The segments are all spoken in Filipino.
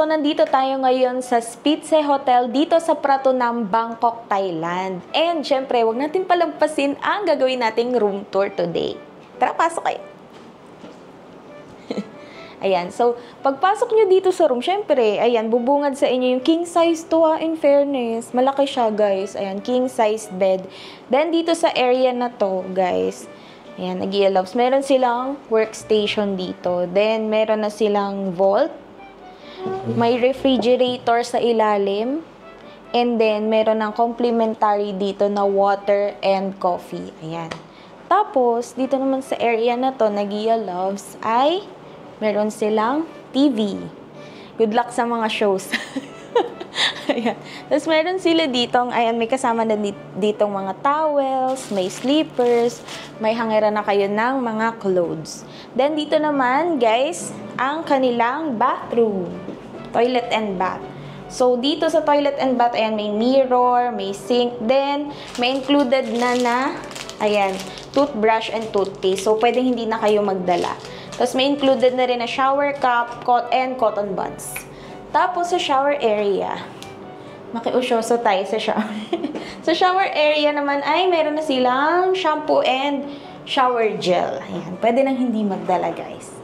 So, nandito tayo ngayon sa Spitze Hotel dito sa Pratunam, Bangkok, Thailand. And, syempre, huwag natin palampasin ang gagawin nating room tour today. Tara, pasok kayo. Ayan, so, pagpasok nyo dito sa room, syempre, ayan, bubungad sa inyo yung king size to, in fairness. Malaki siya, guys. Ayan, king size bed. Then, dito sa area na to, guys, ayan, nag-i-loves. Meron silang workstation dito. Then, meron na silang vault. May refrigerator sa ilalim. And then, meron ng complimentary dito na water and coffee. Ayan. Tapos, dito naman sa area na to, nag-i-loves, ay meron silang TV. Good luck sa mga shows. Ayan. Tapos, meron sila ditong, ayan, may kasama na ditong mga towels, may sleepers, may hangera na kayo ng mga clothes. Then, dito naman, guys, ang kanilang bathroom. Toilet and bath. So, dito sa toilet and bath, ayan, may mirror, may sink, then, may included na, ayan, toothbrush and toothpaste. So, pwedeng hindi na kayo magdala. Tapos, may included na rin na shower cap and cotton buds. Tapos, sa shower area, makiusyoso tayo sa shower. Sa shower area naman ay meron na silang shampoo and shower gel. Ayan, pwede nang hindi magdala, guys.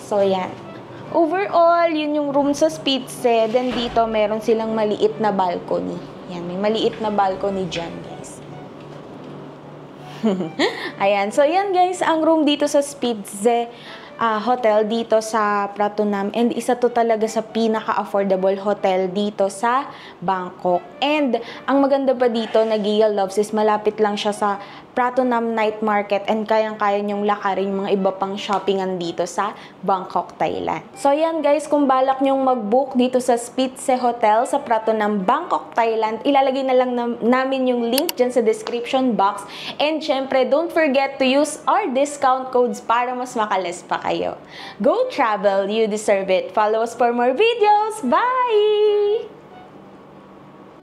So, ayan. Overall, yun yung room sa Spitze. Then, dito, meron silang maliit na balcony. Ayan, may maliit na balcony dyan, guys. Ayan, so, ayan, guys, ang room dito sa Spitze hotel dito sa Pratunam, and isa to talaga sa pinaka-affordable hotel dito sa Bangkok. And ang maganda pa dito na nag-i-loves is malapit lang siya sa Pratunam Night Market, and kayang-kaya nyong lakarin mga iba pang shoppingan dito sa Bangkok, Thailand. So yan, guys, kung balak nyong mag-book dito sa Spitze Hotel sa Pratunam, Bangkok, Thailand, ilalagay na lang namin yung link dyan sa description box. And syempre, don't forget to use our discount codes para mas makalis pa kayo. Go travel, you deserve it. Follow us for more videos. Bye!